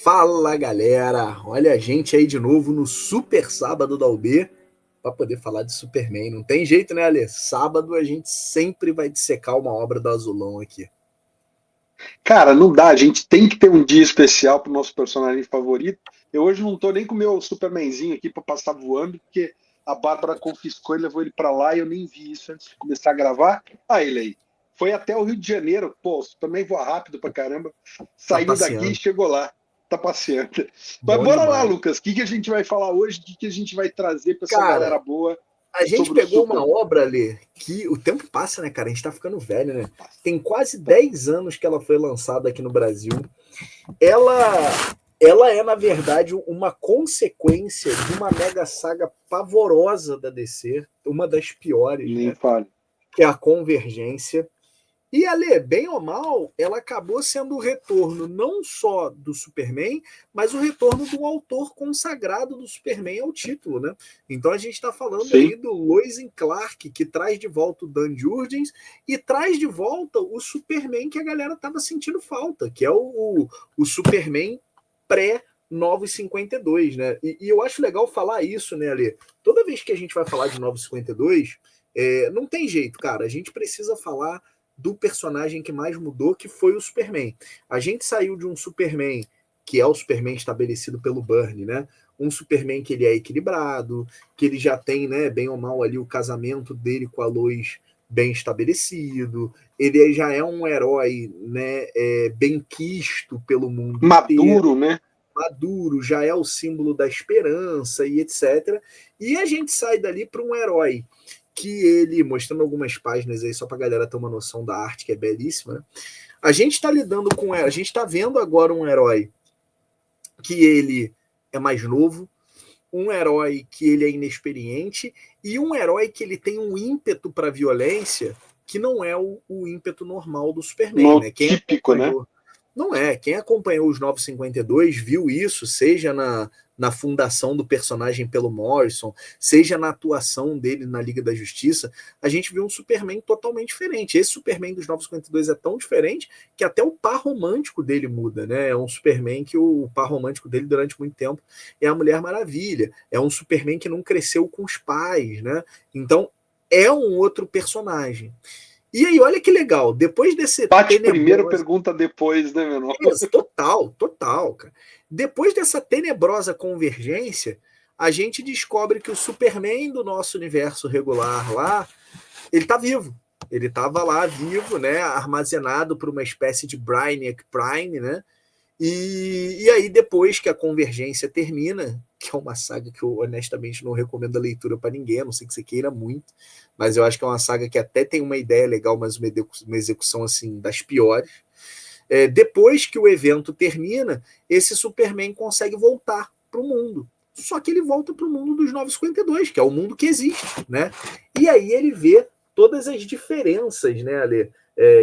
Fala galera, olha a gente aí de novo no Super Sábado da UB para poder falar de Superman. Não tem jeito, né, Ale? Sábado a gente sempre vai dissecar uma obra do Azulão aqui. Cara, não dá, a gente tem que ter um dia especial pro nosso personagem favorito. Eu hoje não tô nem com o meu Supermanzinho aqui para passar voando, porque a Bárbara confiscou e levou ele para lá e eu nem vi isso antes de começar a gravar. Ah, ele aí. Foi até o Rio de Janeiro. Pô, o Superman voa rápido pra caramba. Tá Saiu daqui e passeando. chegou lá. Tá passeando. Mas Bom bora lá, demais. Lucas. O que a gente vai falar hoje? O que a gente vai trazer para essa Cara, galera boa a gente sobre o pegou uma Super? obra ali que o tempo passa, né, cara? A gente tá ficando velho, né? Tem quase 10 anos que ela foi lançada aqui no Brasil. Ela é, na verdade, uma consequência de uma mega saga pavorosa da DC, uma das piores, Nem né? fale. Que é a Convergência. E ali, bem ou mal, ela acabou sendo o retorno não só do Superman, mas o retorno de um autor consagrado do Superman ao título, né? Então a gente está falando Sim. aí do Lois Clark, que traz de volta o Dan Jurgens e traz de volta o Superman que a galera estava sentindo falta, que é o Superman pré-Novos 52, né? E eu acho legal falar isso, né, Ale? Toda vez que a gente vai falar de Novos 52, não tem jeito, cara. A gente precisa falar do personagem que mais mudou, que foi o Superman. A gente saiu de um Superman que é o Superman estabelecido pelo Byrne, né? Um Superman que ele é equilibrado, que ele já tem, né, bem ou mal ali o casamento dele com a Lois bem estabelecido, ele já é um herói, né, bem quisto pelo mundo inteiro, Maduro, né? maduro, já é o símbolo da esperança e etc. E a gente sai dali para um herói que ele, mostrando algumas páginas aí, só para a galera ter uma noção da arte, que é belíssima, né? A gente está lidando com a gente está vendo agora um herói que ele é mais novo, um herói que ele é inexperiente e um herói que ele tem um ímpeto para violência que não é o ímpeto normal do Superman, No né? Quem típico, né? acompanhou não é. Quem acompanhou os 952 viu isso, seja na fundação do personagem pelo Morrison, seja na atuação dele na Liga da Justiça, a gente viu um Superman totalmente diferente. Esse Superman dos 952 é tão diferente que até o par romântico dele muda, né? É um Superman que o par romântico dele durante muito tempo é a Mulher Maravilha. É um Superman que não cresceu com os pais, né? Então é um outro personagem. E aí, olha que legal, depois desse Bate primeiro, tenebroso. pergunta depois, né, meu irmão? Isso, total, total, cara. Depois dessa tenebrosa convergência, a gente descobre que o Superman do nosso universo regular lá, ele tá vivo. Ele tava lá vivo, né, armazenado por uma espécie de Brainiac Prime, né? E aí, depois que a convergência termina, que é uma saga que eu honestamente não recomendo a leitura para ninguém, a não sei que você queira muito, mas eu acho que é uma saga que até tem uma ideia legal, mas uma execução assim das piores. Depois que o evento termina, esse Superman consegue voltar para o mundo. Só que ele volta para o mundo dos 952, que é o mundo que existe, né? E aí ele vê todas as diferenças, né, Ale?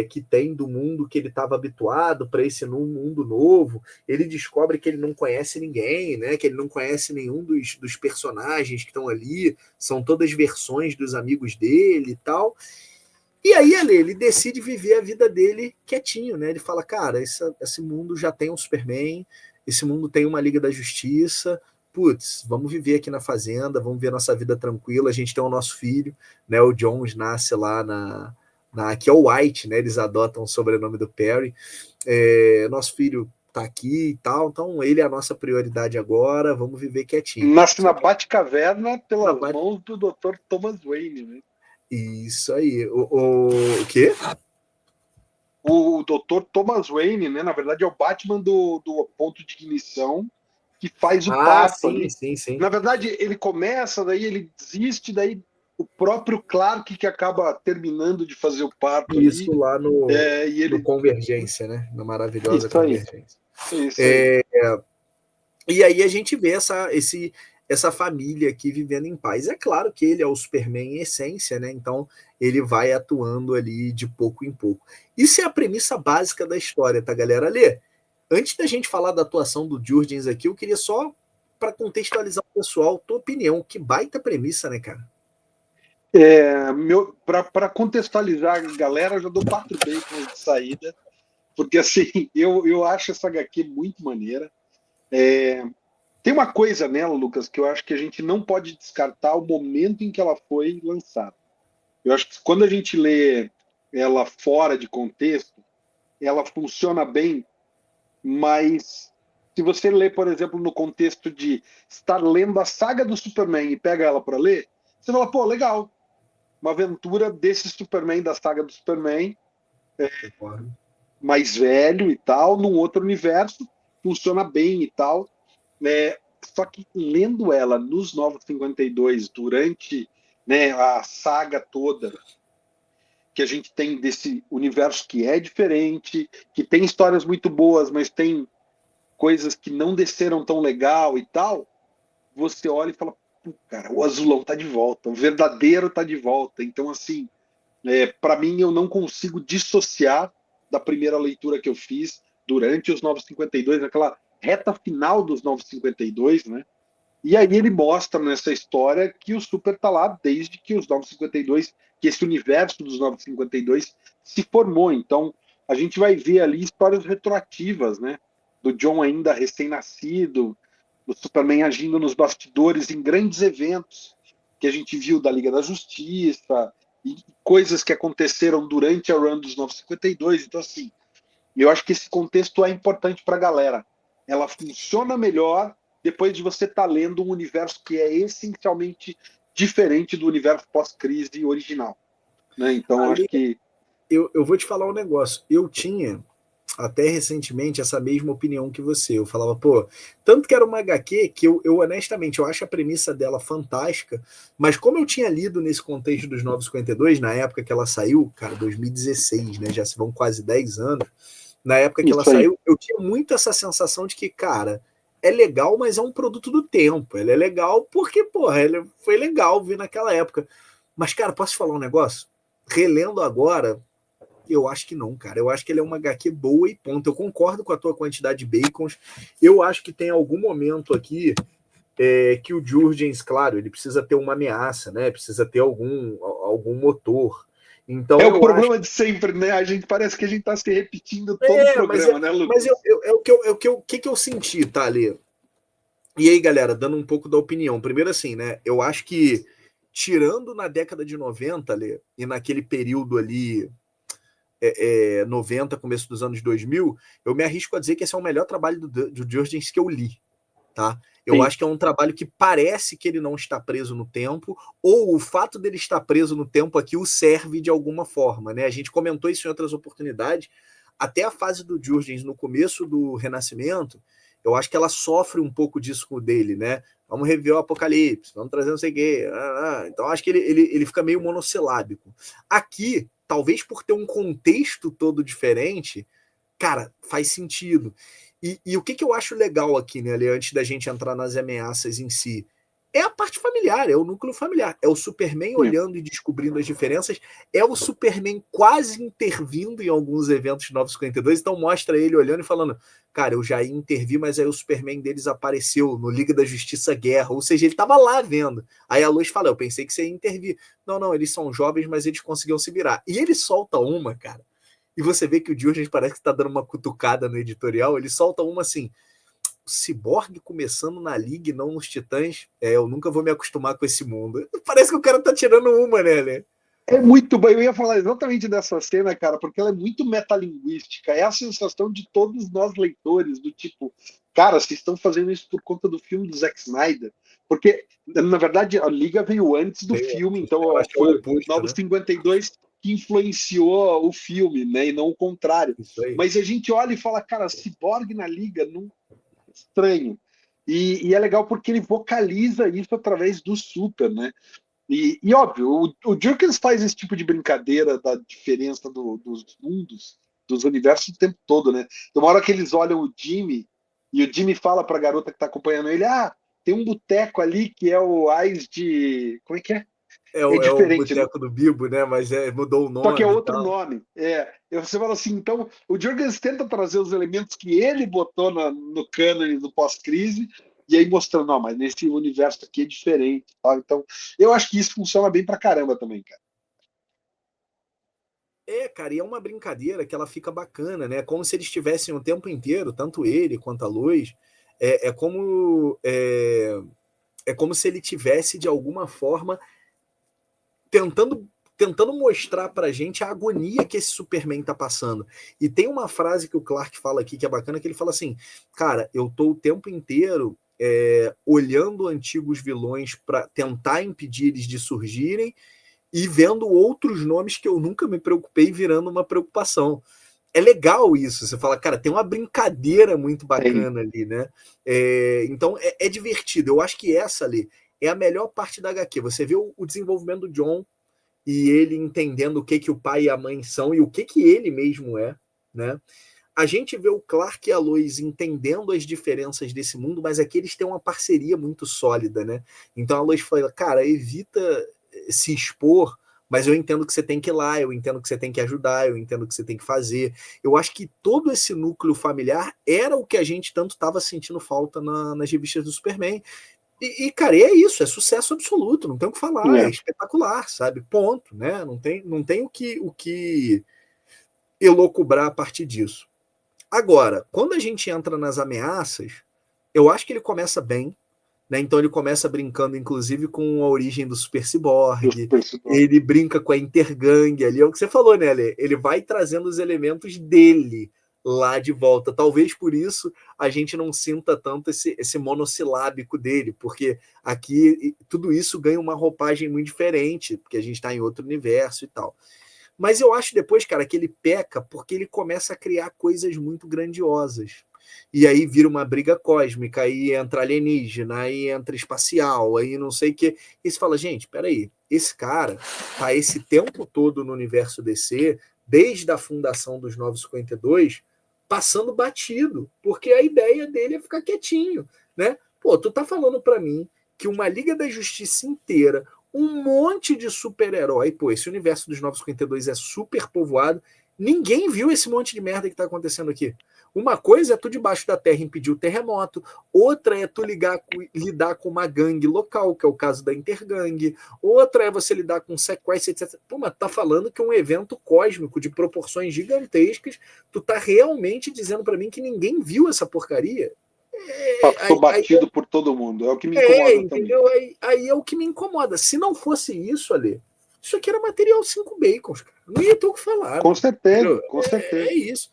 Que tem do mundo que ele estava habituado para esse mundo novo. Ele descobre que ele não conhece ninguém, né? Que ele não conhece nenhum dos personagens que estão ali. São todas versões dos amigos dele e tal. E aí ele decide viver a vida dele quietinho, né? Ele fala, cara, esse mundo já tem um Superman, esse mundo tem uma Liga da Justiça, putz, vamos viver aqui na fazenda, vamos ver nossa vida tranquila, a gente tem o nosso filho, né? O Jones nasce lá que é o White, né? Eles adotam o sobrenome do Perry. Nosso filho tá aqui e tal, então ele é a nossa prioridade agora, vamos viver quietinho. Nasce Só na que Batcaverna na pelas mãos do Dr. Thomas Wayne, né? isso aí. O quê? O Dr. Thomas Wayne, né? Na verdade, é o Batman do ponto de ignição que faz o Ah, parto sim, ali. sim, sim. Na verdade, ele começa, daí ele desiste, daí o próprio Clark que acaba terminando de fazer o parto Isso ali. lá E no ele. Convergência, né? Na maravilhosa Isso aí, Convergência. isso aí. E aí a gente vê essa família aqui vivendo em paz. É claro que ele é o Superman em essência, né? Então ele vai atuando ali de pouco em pouco. Isso é a premissa básica da história, tá, galera? Lê, antes da gente falar da atuação do Jurgens aqui, eu queria só, para contextualizar o pessoal, tua opinião. Que baita premissa, né, cara? Para contextualizar a galera, eu já dou 4 bacons de saída, porque assim, eu acho essa HQ muito maneira. Tem uma coisa nela, Lucas, que eu acho que a gente não pode descartar o momento em que ela foi lançada. Eu acho que quando a gente lê ela fora de contexto, ela funciona bem, mas se você lê, por exemplo, no contexto de estar lendo a saga do Superman e pega ela para ler, você fala, pô, legal, uma aventura desse Superman, da saga do Superman, Concordo. mais velho e tal, num outro universo, funciona bem e tal. Só que lendo ela nos Novos 52, durante, né, a saga toda, que a gente tem desse universo que é diferente, que tem histórias muito boas, mas tem coisas que não desceram tão legal e tal, você olha e fala, cara, o azulão tá de volta, o verdadeiro tá de volta. Então, assim, para mim, eu não consigo dissociar da primeira leitura que eu fiz durante os Novos 52, naquela reta final dos Novos 52, né? E aí ele mostra nessa história que o Super tá lá desde que os Novos 52, que esse universo dos Novos 52 se formou. Então, a gente vai ver ali histórias retroativas, né? Do John ainda recém-nascido, do Superman agindo nos bastidores em grandes eventos que a gente viu da Liga da Justiça e coisas que aconteceram durante a run dos Novos 52. Então, assim, eu acho que esse contexto é importante para a galera. Ela funciona melhor depois de você estar lendo um universo que é essencialmente diferente do universo pós-crise original. Né? Então, acho Ali, que. eu vou te falar um negócio. Eu tinha, até recentemente, essa mesma opinião que você. Eu falava, pô, tanto que era uma HQ que eu honestamente, eu acho a premissa dela fantástica, mas como eu tinha lido nesse contexto dos 952, na época que ela saiu, cara, 2016, né? Já se vão quase 10 anos. Na época que ela Isso aí. saiu, eu tinha muito essa sensação de que, cara, é legal, mas é um produto do tempo. Ele é legal porque, porra, ele foi legal vir naquela época. Mas, cara, posso te falar um negócio? Relendo agora, eu acho que não, cara. Eu acho que ele é uma HQ boa e ponto. Eu concordo com a tua quantidade de bacons. Eu acho que tem algum momento aqui que o Jurgens, claro, ele precisa ter uma ameaça, né? Precisa ter algum motor. Então É o eu acho. problema de sempre, né? A gente parece que a gente está se repetindo todo o Mas, programa, né, Lucas? que eu senti, tá, ali. E aí, galera, dando um pouco da opinião. Primeiro, assim, né? Eu acho que, tirando na década de 90, ali, e naquele período ali, 90, começo dos anos 2000, eu me arrisco a dizer que esse é o melhor trabalho do Jurgens que eu li, tá? Eu Sim. acho que é um trabalho que parece que ele não está preso no tempo, ou o fato dele estar preso no tempo aqui o serve de alguma forma, né? A gente comentou isso em outras oportunidades. Até a fase do Jurgens no começo do Renascimento, eu acho que ela sofre um pouco disso com o dele, né? Vamos rever o Apocalipse, vamos trazer não sei o quê. Então acho que ele fica meio monossilábico. Aqui, talvez por ter um contexto todo diferente, cara, faz sentido. E o que eu acho legal aqui, né, Ale, antes da gente entrar nas ameaças em si, é a parte familiar, é o núcleo familiar. É o Superman É. olhando e descobrindo as diferenças, é o Superman quase intervindo em alguns eventos de 952, então mostra ele olhando e falando, cara, eu já ia intervir, mas aí o Superman deles apareceu no Liga da Justiça Guerra, ou seja, ele estava lá vendo. Aí a Luz fala, eu pensei que você ia intervir. Não, não, eles são jovens, mas eles conseguiram se virar. E ele solta uma, cara, e você vê que o Jurgens parece que está dando uma cutucada no editorial, ele solta uma assim, o Cyborg começando na Liga e não nos Titãs, eu nunca vou me acostumar com esse mundo. Parece que o cara tá tirando uma, né? É muito bom. Eu ia falar exatamente dessa cena, cara, porque ela é muito metalinguística. É a sensação de todos nós leitores, do tipo, cara, vocês estão fazendo isso por conta do filme do Zack Snyder. Porque, na verdade, a Liga veio antes do filme, então Eu acho que é o foi o oposto, Novos né? 52 que influenciou o filme, né? E não o contrário. Isso aí. Mas a gente olha e fala, cara, Cyborg na Liga, não estranho. E é legal porque ele vocaliza isso através do Super, né? E óbvio, o Jurgens faz esse tipo de brincadeira da diferença dos mundos, dos universos o tempo todo, né? Tem uma hora que eles olham o Jimmy e o Jimmy fala para a garota que está acompanhando ele: Ah, tem um boteco ali que é o Ais de. Como é que é? É É o diferente, boteco do Bibo, né? Mas mudou o só que é nome e outro tal. nome. Você fala assim, então o Jurgens tenta trazer os elementos que ele botou no cânone do pós-crise, e aí mostrando, não, mas nesse universo aqui é diferente. Tá? Então, eu acho que isso funciona bem pra caramba também, cara. Cara, e é uma brincadeira que ela fica bacana, né? Como se eles estivessem o tempo inteiro, tanto ele quanto a Luz, É como se ele tivesse, de alguma forma, tentando mostrar pra gente a agonia que esse Superman tá passando. E tem uma frase que o Clark fala aqui que é bacana, que ele fala assim, cara, eu tô o tempo inteiro olhando antigos vilões para tentar impedir eles de surgirem e vendo outros nomes que eu nunca me preocupei virando uma preocupação. É legal isso, você fala, cara, tem uma brincadeira muito bacana ali, né? Então é divertido. Eu acho que essa ali é a melhor parte da HQ. Você vê o desenvolvimento do John e ele entendendo o que o pai e a mãe são e o que ele mesmo é, né? A gente vê o Clark e a Lois entendendo as diferenças desse mundo, mas aqui eles têm uma parceria muito sólida, né? Então a Lois fala, cara, evita se expor, mas eu entendo que você tem que ir lá, eu entendo que você tem que ajudar, eu entendo que você tem que fazer. Eu acho que todo esse núcleo familiar era o que a gente tanto estava sentindo falta nas revistas do Superman. Cara, é isso, é sucesso absoluto, não tem o que falar, é espetacular, sabe? Ponto, né? Não tem o que elocubrar a partir disso. Agora, quando a gente entra nas ameaças, eu acho que ele começa bem, né? Então ele começa brincando, inclusive, com a origem do Super Cyborg, ele brinca com a Intergang ali, é o que você falou, né, Ale? Ele vai trazendo os elementos dele lá de volta. Talvez por isso a gente não sinta tanto esse monossilábico dele, porque aqui tudo isso ganha uma roupagem muito diferente, porque a gente está em outro universo e tal. Mas eu acho depois, cara, que ele peca porque ele começa a criar coisas muito grandiosas. E aí vira uma briga cósmica, aí entra alienígena, aí entra espacial, aí não sei o quê. E você fala, gente, peraí, esse cara tá esse tempo todo no universo DC, desde a fundação dos 952, passando batido, porque a ideia dele é ficar quietinho, né? Pô, tu tá falando para mim que uma Liga da Justiça inteira, um monte de super-herói, pô, esse universo dos 952 é super povoado, ninguém viu esse monte de merda que tá acontecendo aqui. Uma coisa é tu debaixo da terra impedir o terremoto, outra é tu lidar com uma gangue local, que é o caso da Intergang, outra é você lidar com sequestro, etc. Pô, mas tu tá falando que um evento cósmico de proporções gigantescas, tu tá realmente dizendo para mim que ninguém viu essa porcaria? Passou batido por todo mundo. É o que me incomoda entendeu? também. Aí é o que me incomoda. Se não fosse isso, Ale, isso aqui era material 5 bacons, cara. Não ia ter o que falar. Com certeza, entendeu? com certeza. É isso.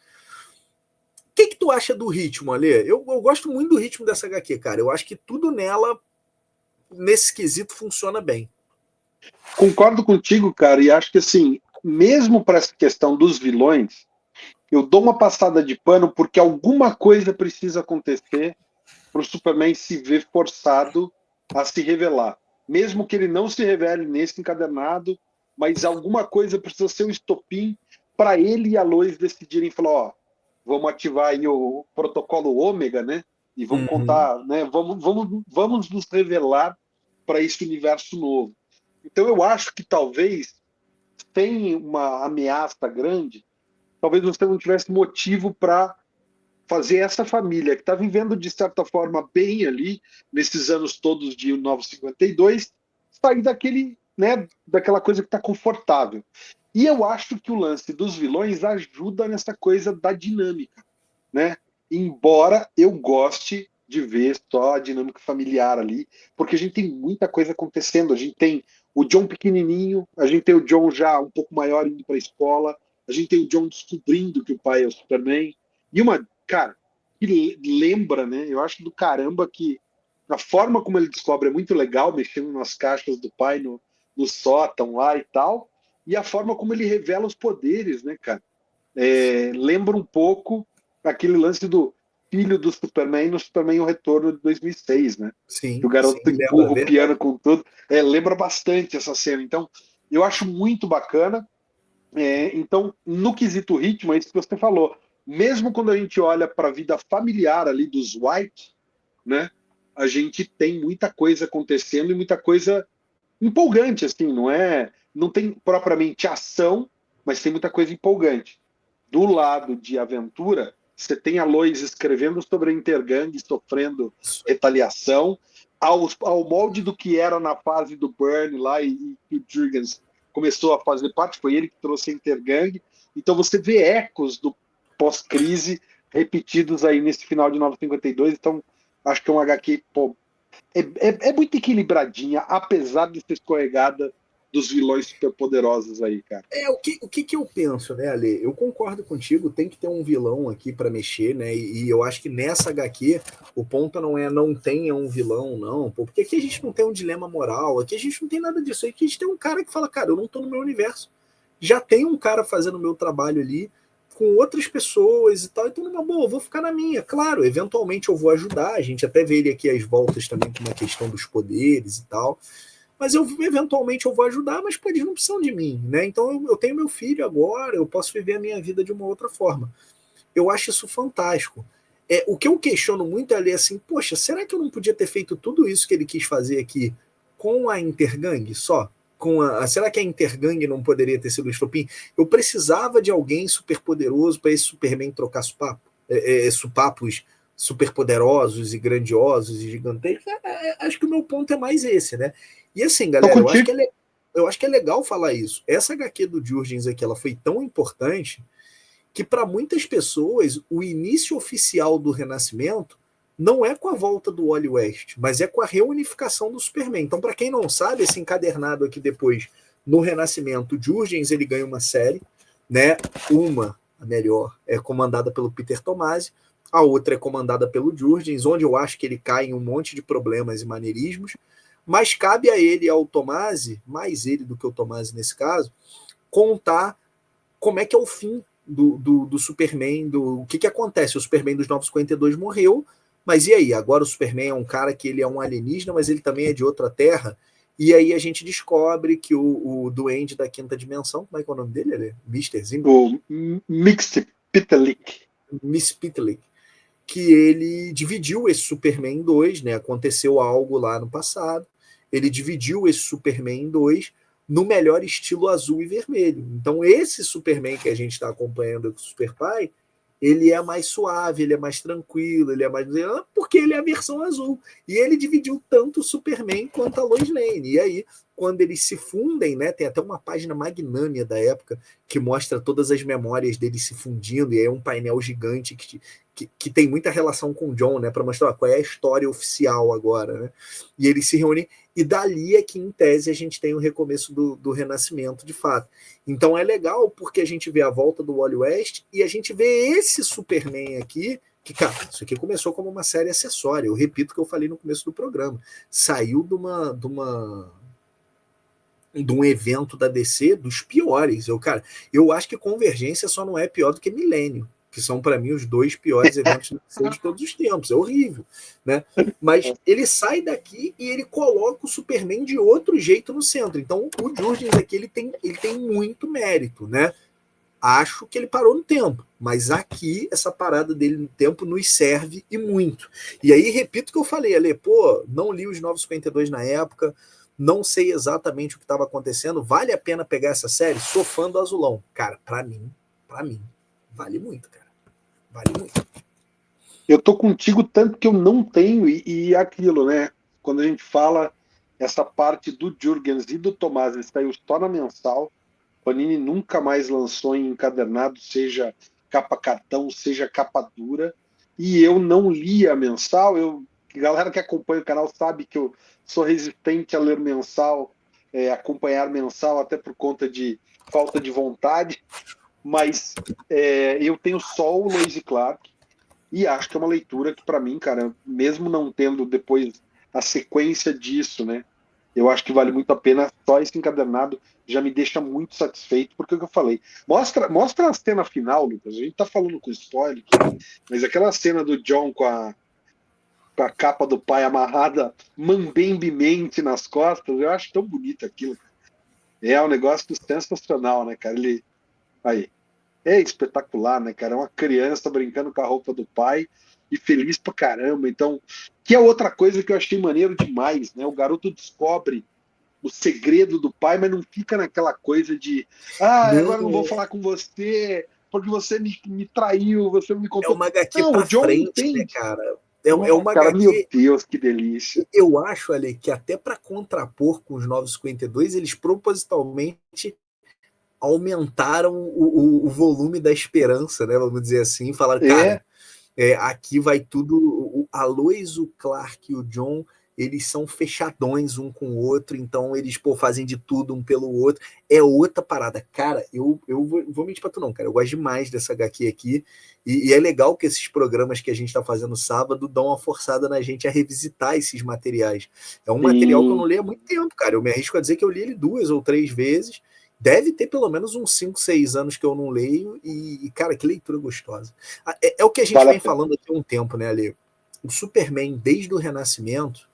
O que tu acha do ritmo, Ale? Eu gosto muito do ritmo dessa HQ, cara. Eu acho que tudo nela, nesse quesito, funciona bem. Concordo contigo, cara, e acho que assim, mesmo para essa questão dos vilões, eu dou uma passada de pano porque alguma coisa precisa acontecer para o Superman se ver forçado a se revelar. Mesmo que ele não se revele nesse encadernado, mas alguma coisa precisa ser um estopim para ele e a Lois decidirem falar, ó, vamos ativar aí o protocolo ômega, né? E vamos contar, né? Vamos nos revelar para esse universo novo. Então eu acho que talvez sem uma ameaça grande, talvez você não tivesse motivo para fazer essa família que está vivendo de certa forma bem ali nesses anos todos de 952 sair daquele, né, daquela coisa que está confortável. E eu acho que o lance dos vilões ajuda nessa coisa da dinâmica, né? Embora eu goste de ver só a dinâmica familiar ali, porque a gente tem muita coisa acontecendo. A gente tem o John pequenininho, a gente tem o John já um pouco maior indo para a escola, a gente tem o John descobrindo que o pai é o Superman. E uma, cara, que lembra, né? Eu acho do caramba que a forma como ele descobre é muito legal, mexendo nas caixas do pai no sótão lá e tal, e a forma como ele revela os poderes, né, cara? Lembra um pouco aquele lance do filho do Superman no Superman O Retorno de 2006, né? Sim, Que o garoto sim, empurra lembra, o piano com tudo. Lembra bastante essa cena. Então, eu acho muito bacana. Então, no quesito ritmo, é isso que você falou. Mesmo quando a gente olha para a vida familiar ali dos White, né? A gente tem muita coisa acontecendo e muita coisa empolgante, assim, não tem propriamente ação, mas tem muita coisa empolgante. Do lado de aventura, você tem a Lois escrevendo sobre a Intergang, sofrendo retaliação, ao molde do que era na fase do Byrne lá e o Jurgens começou a fazer parte, foi ele que trouxe a Intergang. Então você vê ecos do pós-crise repetidos aí nesse final de 952. Então Acho que é uma HQ, pô, é muito equilibradinha, apesar de ser escorregada dos vilões superpoderosos aí, cara. O que eu penso, né, Ale? Eu concordo contigo, tem que ter um vilão aqui para mexer, né? E eu acho que nessa HQ o ponto não é não tenha um vilão, não, pô, porque aqui a gente não tem um dilema moral, aqui a gente não tem nada disso, aqui a gente tem um cara que fala, cara, eu não tô no meu universo. Já tem um cara fazendo o meu trabalho ali com outras pessoas e tal, então numa boa, eu vou ficar na minha. Claro, eventualmente eu vou ajudar, a gente até vê ele aqui às voltas também com uma questão dos poderes e tal. Mas eu eventualmente eu vou ajudar, mas pô, eles não precisam de mim, né? Então eu tenho meu filho agora, eu posso viver a minha vida de uma outra forma. Eu acho isso fantástico. O que eu questiono muito é ali assim, poxa, será que eu não podia ter feito tudo isso que ele quis fazer aqui com a Intergang só? Será que a Intergang não poderia ter sido o estopim? Eu precisava de alguém superpoderoso para esse Superman trocar supapos superpoderosos e grandiosos e gigantescos. Acho que o meu ponto é mais esse, né? E assim, Tô galera, contigo. eu acho que é legal falar isso. Essa HQ do Jurgens aqui, ela foi tão importante que para muitas pessoas o início oficial do Renascimento não é com a volta do Wally West, mas é com a reunificação do Superman. Então, para quem não sabe, esse encadernado aqui depois, no Renascimento, o Jurgens ele ganha uma série, né? A melhor, é comandada pelo Peter Tomasi, a outra é comandada pelo Jurgens, onde eu acho que ele cai em um monte de problemas e maneirismos, mas cabe a ele e ao Tomasi, mais ele do que o Tomasi nesse caso, contar como é que é o fim do Superman, o que acontece. O Superman dos 952 morreu, mas e aí? Agora o Superman é um cara que ele é um alienígena, mas ele também é de outra terra. E aí a gente descobre que o duende da quinta dimensão, como é que é o nome dele? Ele é Mr. Zim? O Mixed Pitalik. Miss Pitlick, que ele dividiu esse Superman em dois, né? Aconteceu algo lá no passado. Ele dividiu esse Superman em dois no melhor estilo azul e vermelho. Então, esse Superman que a gente está acompanhando com o Super Pai, ele é mais suave, ele é mais tranquilo, ele é mais. Porque ele é a versão azul. E ele dividiu tanto o Superman quanto a Lois Lane. E aí, quando eles se fundem, né? Tem até uma página magnânima da época que mostra todas as memórias deles se fundindo, e aí é um painel gigante que tem muita relação com o John, né? Para mostrar qual é a história oficial agora, né? E eles se reúnem, e dali é que, em tese, a gente tem o recomeço do Renascimento, de fato. Então é legal porque a gente vê a volta do Wally West e a gente vê esse Superman aqui, que, cara, isso aqui começou como uma série acessória. Eu repito o que eu falei no começo do programa. Saiu de um evento da DC dos piores. Eu acho que Convergência só não é pior do que Milênio, que são para mim os dois piores eventos da DC de todos os tempos. É horrível, né? Mas ele sai daqui e ele coloca o Superman de outro jeito no centro. Então o Jurgens aqui ele tem muito mérito, né? Acho que ele parou no tempo, mas aqui essa parada dele no tempo nos serve e muito. E aí repito o que eu falei, Ale, pô, não li os 952 na época, não sei exatamente o que estava acontecendo. Vale a pena pegar essa série? Sou fã do Azulão. Cara, para mim, vale muito, cara. Vale muito. Eu tô contigo tanto que eu não tenho, e aquilo, né? Quando a gente fala essa parte do Jurgens e do Tomás, ele saiu só na mensal. Panini nunca mais lançou em encadernado, seja capa cartão, seja capa dura. E eu não li a mensal. A galera que acompanha o canal sabe que eu sou resistente a ler mensal, acompanhar mensal, até por conta de falta de vontade. Mas eu tenho só o Lois e Clark e acho que é uma leitura que, para mim, cara, mesmo não tendo depois a sequência disso, né? Eu acho que vale muito a pena. Só esse encadernado já me deixa muito satisfeito, porque é o que eu falei. Mostra a cena final, Lucas. A gente tá falando com spoiler aqui, mas aquela cena do John com a capa do pai amarrada mambembemente nas costas, eu acho tão bonito aquilo. É um negócio sensacional, né, cara? Aí, é espetacular, né, cara? É uma criança brincando com a roupa do pai e feliz pra caramba. Então, que é outra coisa que eu achei maneiro demais, né? O garoto descobre o segredo do pai, mas não fica naquela coisa de agora não vou falar com você porque você me traiu, você não me É contou. uma HQ Não, o pra John frente, né, entende. cara? É uma Cara, meu HQ. Deus, que delícia. Eu acho, Ale, que até para contrapor com os 952, eles propositalmente aumentaram o volume da esperança, né? Vamos dizer assim, falaram, cara, É, Aqui vai tudo. A Lois, o Clark e o Jon, eles são fechadões um com o outro, então eles fazem de tudo um pelo outro. É outra parada. Cara, eu vou mentir pra tu não, cara. Eu gosto demais dessa HQ aqui. E é legal que esses programas que a gente tá fazendo sábado dão uma forçada na gente a revisitar esses materiais. É um material que eu não leio há muito tempo, cara. Eu me arrisco a dizer que eu li ele 2 ou 3 vezes. Deve ter pelo menos uns 5, 6 anos que eu não leio. E cara, que leitura gostosa. É o que a gente vem falando aqui há um tempo, né, Ale? O Superman, desde o Renascimento,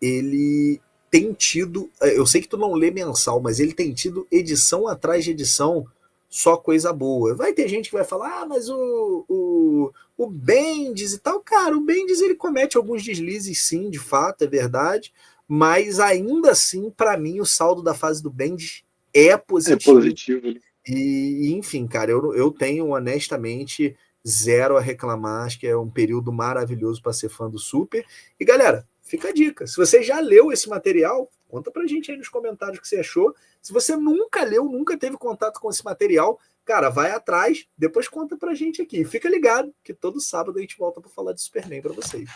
ele tem tido. Eu sei que tu não lê mensal, mas ele tem tido edição atrás de edição, só coisa boa. Vai ter gente que vai falar, mas o Bendis e tal. Cara, o Bendis ele comete alguns deslizes, sim, de fato, é verdade. Mas ainda assim, para mim, o saldo da fase do Bendis é positivo. É positivo. E enfim, cara, eu tenho honestamente zero a reclamar. Acho que é um período maravilhoso para ser fã do Super. E galera, fica a dica. Se você já leu esse material, conta pra gente aí nos comentários o que você achou. Se você nunca leu, nunca teve contato com esse material, cara, vai atrás, depois conta pra gente aqui. Fica ligado que todo sábado a gente volta para falar de Superman para vocês.